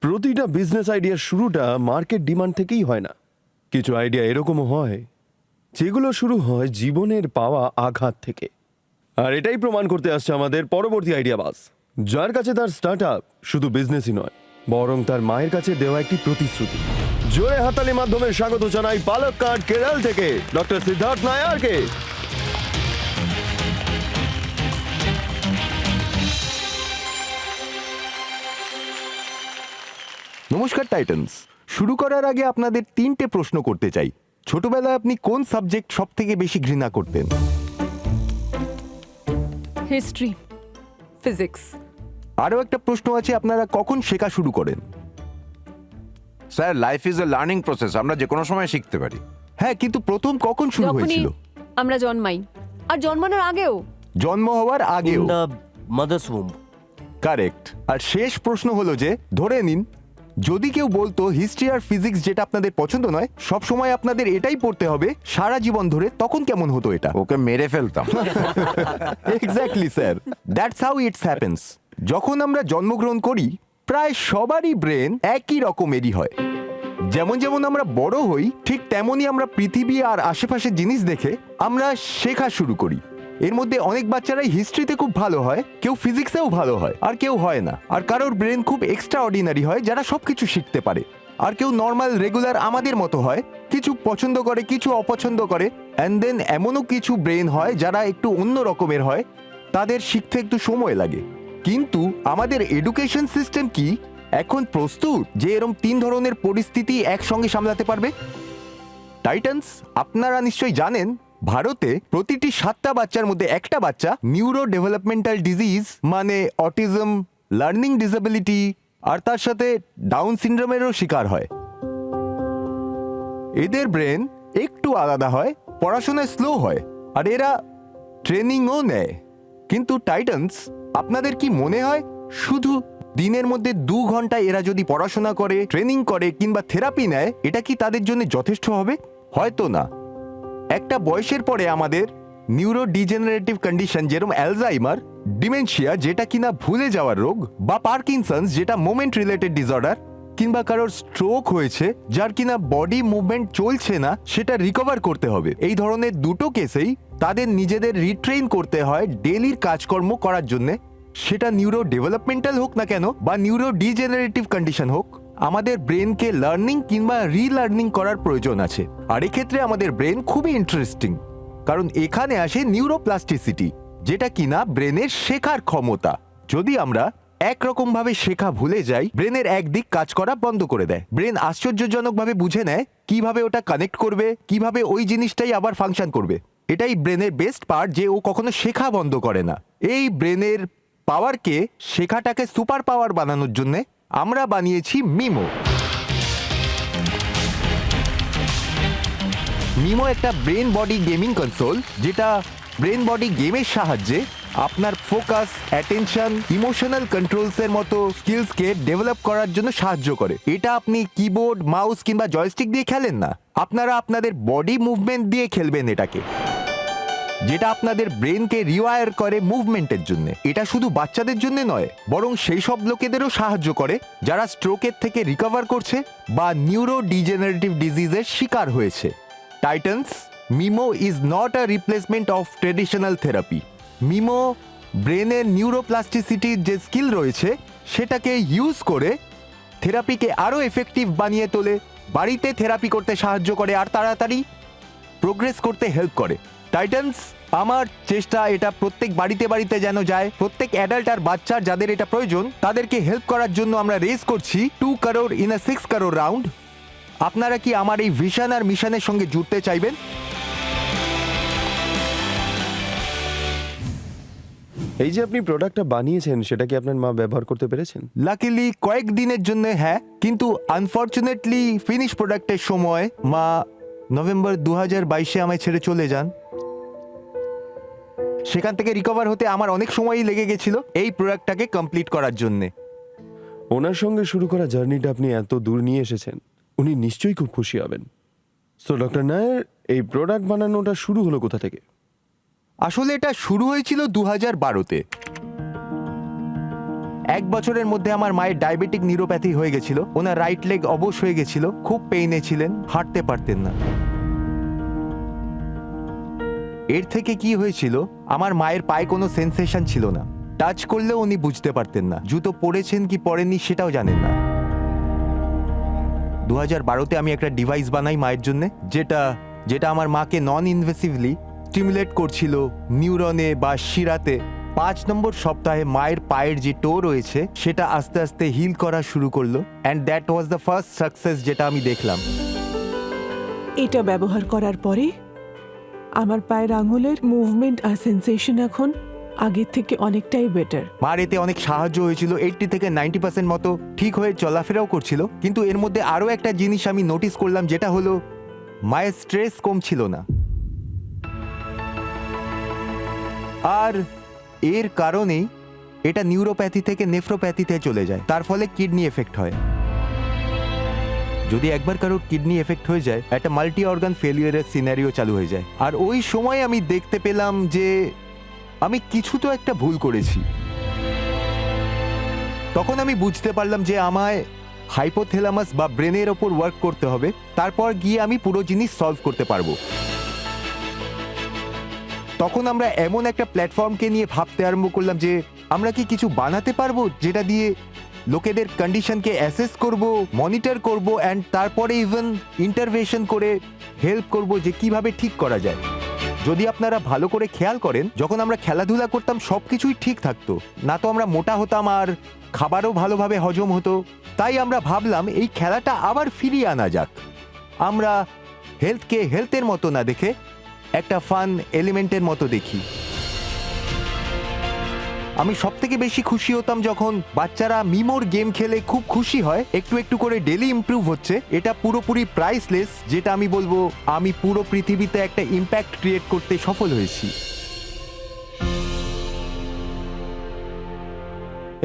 প্রতিটা বিজনেস আইডিয়ার শুরুটা মার্কেট ডিমান্ড থেকেই হয় না। কিছু আইডিয়া এরকমও হয় যেগুলো শুরু হয় জীবনের পাওয়া আঘাত থেকে। আর এটাই প্রমাণ করতে আসছে আমাদের পরবর্তী আইডিয়া বাস, যার কাছে তার স্টার্ট আপ শুধু বিজনেসই নয়, বরং তার মায়ের কাছে দেওয়া একটি প্রতিশ্রুতি। জোরে হাতালির মাধ্যমে স্বাগত জানাই পালক্কাড কেরল থেকে ডক্টর সিদ্ধার্থ নায়ারকে। নমস্কার টাইটান্স। শুরু করার আগে আপনাদের 3টে প্রশ্ন করতে চাই। ছোটবেলায় আপনি কোন সাবজেক্ট সব থেকে বেশি ঘৃণা করতেন? History, physics. আরও একটা প্রশ্ন আছে, আপনারা কখন শেখা শুরু করেন? Sir, life is a learning process, আমরা যে কোনো সময় শিখতে পারি। হ্যাঁ, কিন্তু প্রথম কখন শুরু যখনই হয়েছিল? আমরা জন্মাই, আর জন্মানোর আগেও। জন্ম হওয়ার আগেও। in the mother's womb. Correct. আর শেষ প্রশ্ন হলো যে, ধরে নিন যদি কেউ বলতো হিস্ট্রি আর ফিজিক্স যেটা আপনাদের পছন্দ নয়, সব সময় আপনাদের এটাই পড়তে হবে সারা জীবন ধরে, তখন কেমন হতো এটা? ওকে মেরে ফেলতাম। Exactly sir, that's how it's happens. যখন আমরা জন্মগ্রহণ করি, প্রায় সবারই ব্রেন একই রকমেরই হয়। যেমন যেমন আমরা বড় হই, ঠিক তেমনই আমরা পৃথিবী আর আশেপাশের জিনিস দেখে আমরা শেখা শুরু করি। এর মধ্যে অনেক বাচ্চারাই হিস্ট্রিতে খুব ভালো হয়, কেউ ফিজিক্সেও ভালো হয়, আর কেউ হয় না। আর কারোর ব্রেন খুব এক্সট্রা অর্ডিনারি হয়, যারা সবকিছু শিখতে পারে। আর কেউ নর্মাল রেগুলার আমাদের মতো হয়, কিছু পছন্দ করে, কিছু অপছন্দ করে। অ্যান্ড দেন এমনও কিছু ব্রেন হয় যারা একটু অন্য রকমের হয়, তাদের শিখতে একটু সময় লাগে। কিন্তু আমাদের এডুকেশন সিস্টেম কি এখন প্রস্তুত যে এরকম 3 ধরনের পরিস্থিতি একসঙ্গে সামলাতে পারবে? টাইটান্স, আপনারা নিশ্চয়ই জানেন ভারতে প্রতিটি 7টা বাচ্চার মধ্যে একটা বাচ্চা নিউরো ডেভেলপমেন্টাল ডিজিজ মানে অটিজম, লার্নিং ডিসেবিলিটি আর তার সাথে ডাউন সিনড্রোমেরও শিকার হয়। এদের ব্রেন একটু আলাদা হয়, পড়াশোনায় স্লো হয়, আর এরা ট্রেনিংও নেয়। কিন্তু টাইটান্স, আপনাদের কি মনে হয় শুধু দিনের মধ্যে 2 ঘন্টা এরা যদি পড়াশোনা করে, ট্রেনিং করে কিংবা থেরাপি নেয়, এটা কি তাদের জন্য যথেষ্ট হবে? হয়তো না। একটা বয়সের পরে আমাদের নিউরো ডিজেনারেটিভ কন্ডিশন, যেরকম অ্যালজাইমার, ডিমেনশিয়া যেটা কিনা ভুলে যাওয়ার রোগ, বা পার্কিনসন্স যেটা মোমেন্ট রিলেটেড ডিসঅর্ডার, কিংবা কারোর স্ট্রোক হয়েছে যার কিনা বডি মুভমেন্ট চলছে না, সেটা রিকভার করতে হবে। এই ধরনের দুটো কেসেই তাদের নিজেদের রিট্রেন করতে হয় ডেলির কাজকর্ম করার জন্যে। সেটা নিউরো ডেভেলপমেন্টাল হোক না কেন বা নিউরো ডিজেনারেটিভ কন্ডিশন হোক, আমাদের ব্রেনকে লার্নিং কিংবা রিলার্নিং করার প্রয়োজন আছে। আর এক্ষেত্রে আমাদের ব্রেন খুবই ইন্টারেস্টিং, কারণ এখানে আসে নিউরোপ্লাস্টিসিটি, যেটা কিনা ব্রেনের শেখার ক্ষমতা। যদি আমরা একরকম ভাবে শেখা ভুলে যাই, ব্রেনের একদিক কাজ করা বন্ধ করে দেয়। ব্রেন আশ্চর্যজনকভাবে বুঝে নেয় কিভাবে ওটা কানেক্ট করবে, কিভাবে ওই জিনিসটাই আবার ফাংশন করবে। এটাই ব্রেনের বেস্ট পার্ট, যে ও কখনো শেখা বন্ধ করে না। এই ব্রেনের পাওয়ারকে, শেখাটাকে সুপার পাওয়ার বানানোর জন্য আমরা বানিয়েছি মিমো। মিমো একটা ব্রেন বডি গেমিং কনসোল, যেটা ব্রেন বডি গেমের সাহায্যে আপনার ফোকাস, অ্যাটেনশন, ইমোশনাল কন্ট্রোলসের মতো স্কিলসকে ডেভেলপ করার জন্য সাহায্য করে। এটা আপনি কিবোর্ড, মাউস কিংবা জয়স্টিক দিয়ে খেলেন না, আপনারা আপনাদের বডি মুভমেন্ট দিয়ে খেলবেন এটাকে, যেটা আপনাদের ব্রেনকে রিওয়ায়ার করে মুভমেন্টের জন্য। এটা শুধু বাচ্চাদের জন্য নয়, বরং সেই সব লোকেদেরও সাহায্য করে যারা স্ট্রোকের থেকে রিকভার করছে বা নিউরো ডিজেনারেটিভ ডিজিজের শিকার হয়েছে। Titans, Mimo is not a replacement of traditional therapy. Mimo ব্রেনের নিউরোপ্লাস্টিসিটির যে স্কিল রয়েছে সেটাকে ইউজ করে থেরাপিকে আরও এফেক্টিভ বানিয়ে তোলে, বাড়িতে থেরাপি করতে সাহায্য করে, আর তাড়াতাড়ি প্রোগ্রেস করতে হেল্প করে। টাইটান্স, আমার চেষ্টা এটা প্রত্যেক বাড়িতে বাড়িতে যেন যায়। প্রত্যেক অ্যাডাল্ট আর বাচ্চার যাদের এটা প্রয়োজন, তাদেরকে হেল্প করার জন্য আমরা রেস করছি 2 crore in a 6 crore round. আপনারা কি আমার এই ভিশন আর মিশনের সঙ্গে জুড়তে চাইবেন? এই যে আপনি প্রোডাক্টটা বানিয়েছেন, সেটা কি আপনার মা ব্যবহার করতে পেরেছেন? লাকিলি কয়েকদিনের জন্য হ্যাঁ, কিন্তু আনফর্চুনেটলি ফিনিশ প্রোডাক্টের সময় মা নভেম্বর 2022-এ আমায় ছেড়ে চলে যান। সেখান থেকে রিকভার হতে আমার অনেক সময়ই লেগে গেছিল এই প্রোডাক্টটাকে কমপ্লিট করার জন্যে। ওনার সঙ্গে শুরু করা জার্নিটা আপনি এত দূর নিয়ে এসেছেন, উনি নিশ্চয়ই খুব খুশি হবেন। সো ডক্টর নায়ার, এই প্রোডাক্ট বানানোটা শুরু হলো কোথা থেকে? আসলে এটা শুরু হয়েছিল 2012-তে। 1 বছরের মধ্যে আমার মায়ের ডায়াবেটিক নিউরোপ্যাথি হয়ে গেছিল, ওনার রাইট লেগ অবশ হয়ে গেছিল, খুব পেইনে ছিলেন, হাঁটতে পারতেন না। এর থেকে কি হয়েছিল, আমার মায়ের পায়ে কোনো সেন্সেশন ছিল না, টাচ করলেও উনি বুঝতে পারতেন না, জুতো পরেছেন কি পরেননি সেটাও জানেন না। 2012-তে আমি একটা ডিভাইস বানাই মায়ের জন্য, যেটা আমার মাকে নন ইনভেসিভলি স্টিমুলেট করছিল নিউরনে বা শিরাতে। 5 নম্বর সপ্তাহে মায়ের পায়ের যে টো রয়েছে সেটা আস্তে আস্তে হিল করা শুরু করলো, and that was the first success যেটা আমি দেখলাম। এটা ব্যবহার করার পরে আমার পায়ের আঙুলের মুভমেন্ট আর সেন্সেশন এখন আগের থেকে অনেকটাই বেটার। মার এতে অনেক সাহায্য হয়েছিল, 80 থেকে 90% মতো ঠিক হয়ে চলাফেরাও করছিল। কিন্তু এর মধ্যে আরও একটা জিনিস আমি নোটিস করলাম, যেটা হলো মায়ের স্ট্রেস কম ছিল না, আর এর কারণেই এটা নিউরোপ্যাথি থেকে নেফ্রোপ্যাথিতে চলে যায়, তার ফলে কিডনি এফেক্ট হয়। যদি একবার কারোর কিডনি এফেক্ট হয়ে যায়, একটা মাল্টি অর্গান ফেলিয়ারের সিনারিও চালু হয়ে যায়। আর ওই সময় আমি দেখতে পেলাম যে আমি কিছু তো একটা ভুল করেছি। তখন আমি বুঝতে পারলাম যে আমায় হাইপোথ্যালামাস বা ব্রেনের ওপর ওয়ার্ক করতে হবে, তারপর গিয়ে আমি পুরো জিনিস সলভ করতে পারবো। তখন আমরা এমন একটা প্ল্যাটফর্মকে নিয়ে ভাবতে আরম্ভ করলাম যে আমরা কি কিছু বানাতে পারবো যেটা দিয়ে লোকেদের কন্ডিশনকে অ্যাসেস করব, মনিটর করব, অ্যান্ড তারপরে ইভেন ইন্টারভেনশন করে হেল্প করব যে কিভাবে ঠিক করা যায়। যদি আপনারা ভালো করে খেয়াল করেন, যখন আমরা খেলাধুলা করতাম সব কিছুই ঠিক থাকতো না, তো আমরা মোটা হতাম আর খাবারও ভালোভাবে হজম হতো। তাই আমরা ভাবলাম এই খেলাটা আবার ফিরিয়ে আনা যাক। আমরা হেলথকে হেলথের মতো না দেখে একটা ফান এলিমেন্টের মতো দেখি। আমি সব থেকে বেশি খুশি হতাম যখন বাচ্চারা মিমোর গেম খেলে খুব খুশি হয়, একটু একটু করে ডেলি ইমপ্রুভ হচ্ছে। এটা পুরোপুরি প্রাইসলেস, যেটা আমি বলবো আমি পুরো পৃথিবীতে একটা ইম্প্যাক্ট ক্রিয়েট করতে সফল হয়েছি।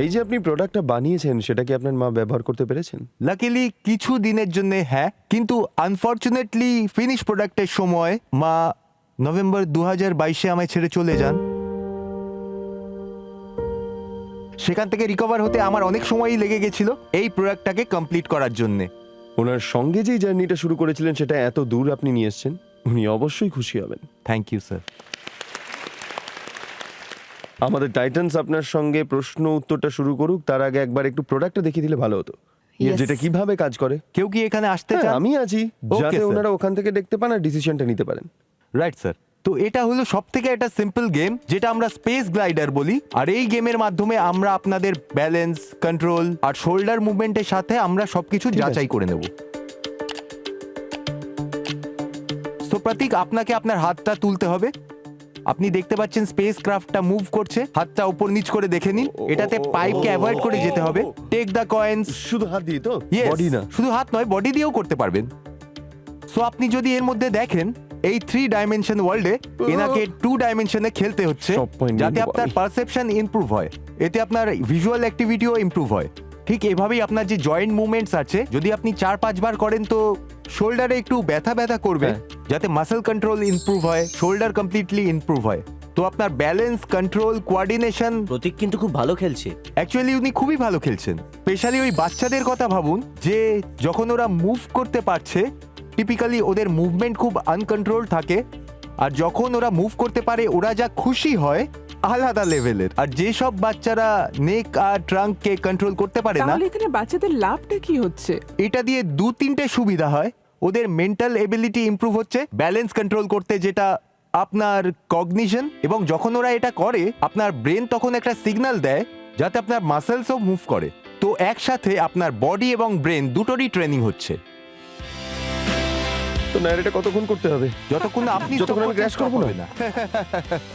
এই যে আপনি প্রোডাক্টটা বানিয়েছেন, সেটা কি আপনার মা ব্যবহার করতে পেরেছেন? লাকিলি কিছু দিনের জন্য হ্যাঁ, কিন্তু আনফর্চুনেটলি ফিনিশ প্রোডাক্টের সময় মা নভেম্বর 2022-এ আমায় ছেড়ে চলে যান। সেখান থেকে রিকভার হতে আমার অনেক সময়ই লেগে গেছিল এই প্রোডাক্টটাকে কমপ্লিট করার জন্য। ওনার সঙ্গে যেই জার্নিটা শুরু করেছিলেন সেটা এত দূর আপনি নিয়ে এসেছেন, উনি অবশ্যই খুশি হবেন। Thank you sir. আমাদের টাইটান্স আপনার সঙ্গে প্রশ্ন উত্তরটা শুরু করুক, তার আগে একবার একটু প্রোডাক্টটা দেখিয়ে দিলে ভালো হতো, Yes. যেটা কিভাবে কাজ করে। কেউ কি এখানে আসতে হ্যাঁ, চান? আমি আছি, Okay, যাতে sir. ওনারা ওখান থেকে দেখতে পান আর ডিসিশনটা নিতে পারেন। Right sir. তো এটা হলো সব থেকে একটা সিম্পল গেম, যেটা আমরা স্পেস গ্লাইডার বলি। আর এই গেমের মাধ্যমে আমরা আপনাদের ব্যালেন্স, কন্ট্রোল আর শোল্ডার মুভমেন্টের সাথে আমরা সবকিছু ঠিক আছে। যাচাই করে নেব। তো প্রতীক, আপনাকে আপনার হাতটা তুলতে হবে। আপনি দেখতে পাচ্ছেন স্পেস ক্রাফটটা মুভ করছে, হাতটা উপর নিচ করে দেখে নিন। এটাতে পাইপকে অ্যাভয়েড করে যেতে হবে। Take the coins. শুধু হাত দিয়ে তো, Yes, বডি না? শুধু হাত নয়, বডি দিয়েও করতে পারবেন। সো আপনি যদি এর মধ্যে দেখেন, এই 3 ডাইমেনশন ওয়ার্ল্ডে এনাকে 2 ডাইমেনশনে খেলতে হচ্ছে, সব point যাতে নিয়ে আপনার বল। পারসেপশন ইমপ্রুভ হয়, এতে আপনার ভিজুয়াল অ্যাক্টিভিটিও ইমপ্রুভ হয়। ঠিক এভাবেই আপনার যে জয়েন্ট মুভমেন্টস আছে, যদি আপনি 4-5 বার করেন তো শোল্ডারে একটু ব্যথা ব্যথা করবে, হ্যাঁ। যাতে মাসল কন্ট্রোল ইমপ্রুভ হয়, শোল্ডার কমপ্লিটলি ইমপ্রুভ হয়। তো আপনার ব্যালেন্স, কন্ট্রোল, কোঅর্ডিনেশন। প্রতীক কিন্তু খুব ভালো খেলছে। অ্যাকচুয়ালি উনি খুবই ভালো খেলছেন। স্পেশালি ওই বাচ্চাদের কথা ভাবুন, যে যখন ওরা মুভ করতে পারছে, টিপিক্যালি ওদের মুভমেন্ট খুব আনকন্ট্রোল থাকে, আর যখন ওরা মুভ করতে পারে ওরা যা খুশি হয় আলাদা লেভেলের। আর যেসব বাচ্চারা নেক আর ট্রাঙ্ককে কন্ট্রোল করতে পারে না, তাহলে এখানে বাচ্চাদের লাভটা কি হচ্ছে? এটা দিয়ে 2-3টে সুবিধা হয়। ওদের মেন্টাল এবিলিটি ইমপ্রুভ হচ্ছে, ব্যালেন্স কন্ট্রোল করতে, যেটা আপনার কগনিশন, এবং যখন ওরা এটা করে আপনার ব্রেন তখন একটা সিগন্যাল দেয় যাতে আপনার মাসেলসও মুভ করে। তো একসাথে আপনার বডি এবং ব্রেন দুটোরই ট্রেনিং হচ্ছে। তো না, এটা কতক্ষণ করতে হবে? যতক্ষণ না আপনি যতক্ষণ আমি crash করবো না। হবে না।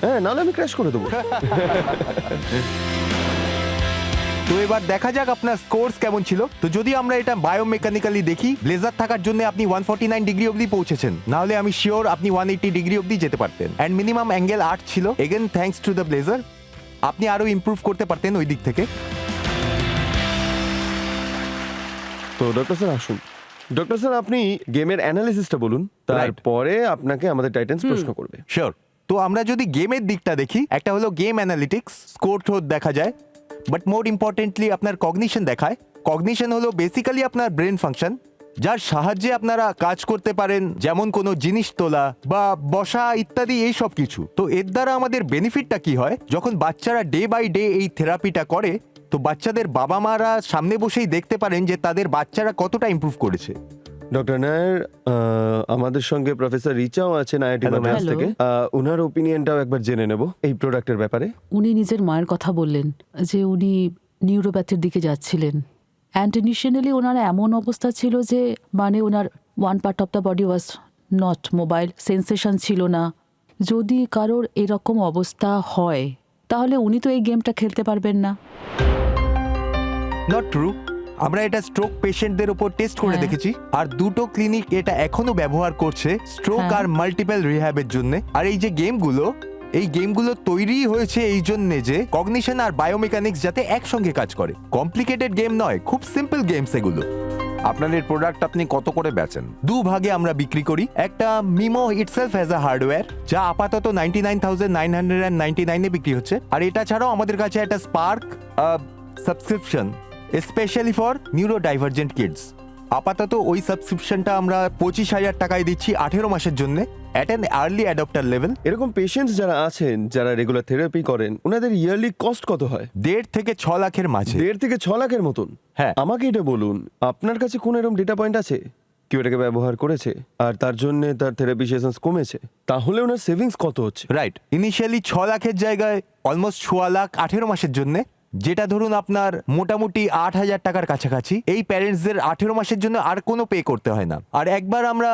হ্যাঁ, নাহলে আমি ক্র্যাশ করে দেবো। তো এবার দেখা যাক আপনার স্কোরস কেমন ছিল। তো যদি আমরা এটা বায়োমেকানিক্যালি দেখি, ব্লেজার থাকার জন্য আপনি 149 ডিগ্রি অবধি পৌঁছেছেন, নাহলে আমি শিওর আপনি 180 ডিগ্রি অবধি যেতে পারতেন। অ্যান্ড মিনিমাম অ্যাঙ্গেল 8 ছিল। Again thanks to the blazer, আপনি আরো ইমপ্রুভ করতে পারতেন ওই দিক থেকে। তো ডক্টর স্যার আসুন। ডক্টর স্যার, আপনি গেমের অ্যানালিসিসটা বলুন, তারপরে আপনাকে আমাদের টাইটান্স প্রশ্ন করবে। শিওর। তো আমরা যদি গেমের দিকটা দেখি, একটা হলো গেম অ্যানালিটিক্স, স্কোর থ্রোথ দেখা যায়, বাট মোর ইম্পর্টেন্টলি আপনার কগনিশন দেখায়। কগনিশন হলো বেসিক্যালি আপনার ব্রেন ফাংশন, যার সাহায্যে আপনারা কাজ করতে পারেন, যেমন কোনো জিনিস তোলা বা বসা ইত্যাদি এই সব কিছু। তো এর দ্বারা আমাদের বেনিফিটটা কি হয়, যখন বাচ্চারা ডে বাই ডে এই থেরাপিটা করে, তো বাচ্চাদের বাবা মারা সামনে বসেই দেখতে পারেন যে তাদের বাচ্চারা কতটা ইমপ্রুভ করেছে। ডক্টর নায়ার, আমাদের সঙ্গে প্রফেসর রিচাও আছেন আইআইটি Hello, মাদ্রাস ma'am. থেকে। ওনার ওপিনিয়নটাও একবার জেনে নেব এই প্রোডাক্টের ব্যাপারে। উনি নিজের মায়ের কথা বললেন যে উনি নিউরোপ্যাথির দিকে যাচ্ছিলেন। অ্যান্ড ইনিশিয়ালি ওনার এমন অবস্থা ছিল যে মানে ওনার one part of the body was not mobile, sensation ছিল না। যদি কারোর এরকম অবস্থা হয় তাহলে উনি তো এই গেমটা খেলতে পারবেন না। Not true. আমরা এটা স্ট্রোক পেশেন্টদের উপর টেস্ট করে হ্যাঁ। দেখেছি, আর দুটো ক্লিনিক এটা এখনো ব্যবহার করছে স্ট্রোক হ্যাঁ। আর মাল্টিপল রিহ্যাবের জন্য। আর এই যে গেমগুলো, এই গেমগুলো তৈরি হয়েছে এই জন্যে যে কগনিশন আর বায়োমেকানিক্স যাতে একসঙ্গে কাজ করে। কমপ্লিকেটেড গেম নয়, খুব সিম্পল গেমস এগুলো। আপনার এই প্রোডাক্ট আপনি কত করে বেচেন? দু ভাগে আমরা বিক্রি করি। একটা Mimo itself as a hardware, যা আপাতত 99,999 এ বিক্রি হচ্ছে। আর এটা ছাড়াও আমাদের কাছে একটা spark subscription specially for neurodivergent kids. আপাতত ওই সাবস্ক্রিপশনটা আমরা 25,000 টাকায় দিচ্ছি 18 মাসের জন্য at an early adapter level. এরকম পেশেন্টস যারা আছেন, যারা রেগুলার থেরাপি করেন, ওনাদের ইয়ারলি কস্ট কত হয়? 1.5 থেকে 6 লাখের মাঝে। 1.5 থেকে 6 লাখের মতন? হ্যাঁ। আমাকে এটা বলুন, আপনার কাছে কোন এরকম ডেটা পয়েন্ট আছে কেউ এটাকে ব্যবহার করেছে আর তার জন্য তার থেরাপি সেশনস কমেছে? তাহলে ওনার সেভিংস কত হচ্ছে? রাইট, ইনিশিয়ালি 6 লাখের জায়গায় অলমোস্ট 6 লাখ 18 মাসের জন্য, যেটা ধরুন আপনার মোটামুটি 8,000 টাকার কাছাকাছি। এই প্যারেন্টসদের 18 মাসের জন্য আর কোনো পে করতে হয় না। আর একবার আমরা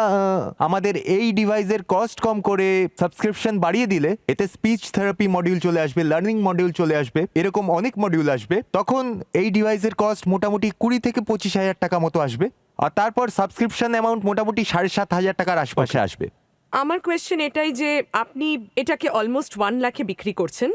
আমাদের এই ডিভাইসের কস্ট কম করে সাবস্ক্রিপশন বাড়িয়ে দিলে, এতে স্পিচ থেরাপি মডিউল চলে আসবে, লার্নিং মডিউল চলে আসবে, এরকম অনেক মডিউল আসবে। তখন এই ডিভাইসের কস্ট মোটামুটি 20 থেকে 25,000 টাকা মতো আসবে। আর তারপর সাবস্ক্রিপশন অ্যামাউন্ট মোটামুটি 7,500 টাকার আশপাশে আসবে। আমার কোয়েশ্চেন এটাই যে আপনি এটাকে অলমোস্ট 1 লাখে বিক্রি করছেন।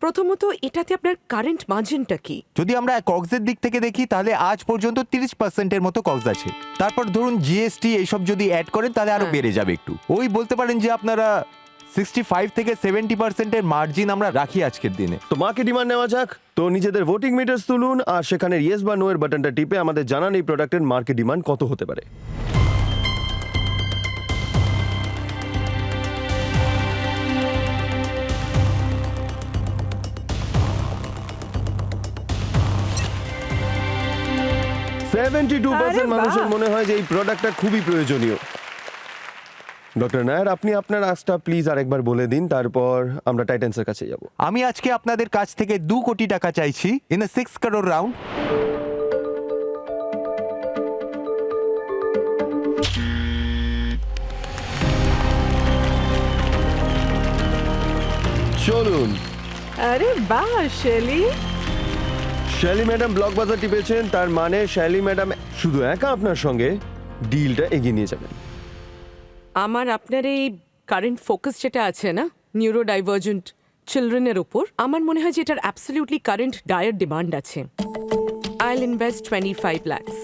প্রথমত এটাতে আপনার কারেন্ট মার্জিনটা কি? যদি আমরা কক্সের দিক থেকে দেখি তাহলে আজ পর্যন্ত 30% মতো কক্স আছে। তারপর ধরুন জিএসটি এইসব যদি অ্যাড করেন তাহলে আরো বেড়ে যাবে একটু। ওই বলতে পারেন যে আপনারা 65 থেকে 70% মার্জিন আমরা রাখি আজকের দিনে। তো মাকে ডিমান্ড নেওয়া যাক। তো নিজেদের ভোটিং মিটার্স তুলুন আর সেখানে ইয়েস বা নো এর বাটনটা টিপে আমাদের জানান এই প্রোডাক্টের মার্কেট ডিমান্ড কত হতে পারে। আরে 72% বাহ! মানুষের মনে হয় যে এই প্রোডাক্টটা খুবই প্রয়োজনীয়। ডক্টর নায়ার, আপনি আপনার আজটা প্লিজ আরেকবার বলে দিন, তারপর আমরা টাইটান্সের কাছে যাব। আমি আজকে আপনাদের কাছ থেকে 2 কোটি টাকা চাইছি ইন এ 6 crore রাউন্ড। চলুন। আরে বাহ শেলি, শ্যালি ম্যাডাম ব্লকবাজার টিপেছেন, তার মানে শ্যালি ম্যাডাম শুধু একা আপনার সঙ্গে ডিলটা এগিয়ে নিয়ে যাবেন। আমার আপনার এই কারেন্ট ফোকাস যেটা আছে না নিউরো ডাইভার্জেন্ট চিলড্রেনের উপর, আমার মনে হয় যে এটার অ্যাবসলিউটলি কারেন্ট ডায়ার ডিমান্ড আছে। I will invest 25 lakhs।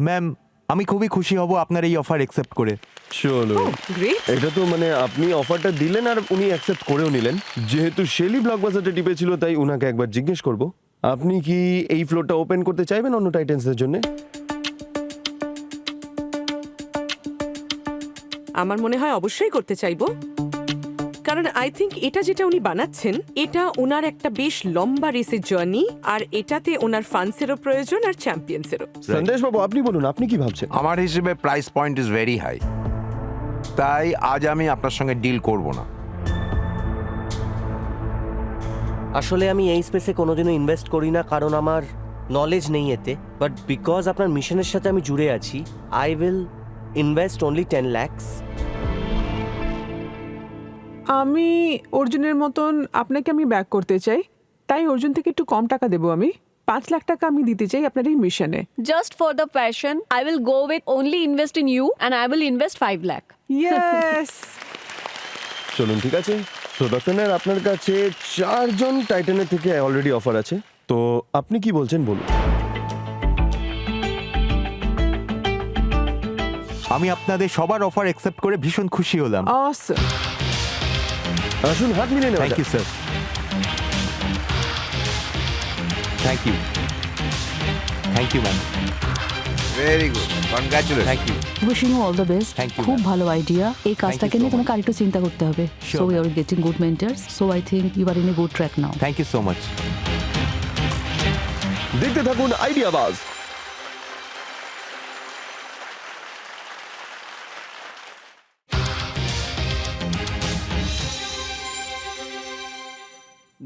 Ma'am, আমি খুবই খুশি হব আপনার এই অফার অ্যাকসেপ্ট করে। চলুন। গ্রেট। এটা তো মানে আপনি অফারটা দিলেন আর উনি অ্যাকসেপ্ট করেও নিলেন। যেহেতু শেলি ব্লকবাজারটা টিপেছিল তাই উনাকে একবার জিজ্ঞেস করব, আপনি কি এই ফ্লোরটা ওপেন করতে চাইবেন অন্য টাইটেন্সদের জন্য? আমার মনে হয় অবশ্যই করতে চাইবো, কারণ আই থিঙ্ক এটা যেটা উনি বানাচ্ছেন এটা ওনার একটা বেশ লম্বা রেসের জার্নি, আর এটাতে ওনার ফান্সেরও প্রয়োজন আর চ্যাম্পিয়ন্সেরও। সন্দেশ বাবু, আপনি বলুন, আপনি কি ভাবছেন? আমার হিসেবে price point is very high, তাই আজ আমি আপনার সঙ্গে ডিল করব না। আসলে আমি এই স্পেসে কোনোদিনও ইনভেস্ট করি না, কারণ আমার নলেজ নেই এতে। বাট বিকজ আপনার মিশনের সাথে আমি জুড়ে আছি, I will invest only 10 lakhs। আমি অর্জুনের মতন আপনাকে আমি ব্যাক করতে চাই, তাই অর্জুন থেকে একটু কম টাকা দেবো। আমি 5 লাখ টাকা আমি দিতে চাই আপনার এই মিশনে। Just for the passion, I will go with only invest in you and I will invest 5 lakh. Yes. চলুন, ঠিক আছে। তো ডক্টর নায়ার, আপনার কাছে 4 জন টাইটানের থেকে অলরেডি অফার আছে, তো আপনি কি বলছেন বলুন। আমি আপনাদের সবার অফার অ্যাকসেপ্ট করে ভীষণ খুশি হলাম। অসম। আসুন হাত মিলিয়ে নেওয়া থ্যাংক যাক। You sir, thank you, thank you ma'am, very good, congratulation. Thank you. Wishing you all the best. Thank you, খুব ma'am. ভালো আইডিয়া। এই কাজটাকে so নিয়ে তোমাকে much. আরেকটু চিন্তা করতে হবে। Sure, so you ma'am. আর getting good mentors, so I think you are in a good track now. Thank you so much. দেখতে থাকুন আইডিয়া বাজ।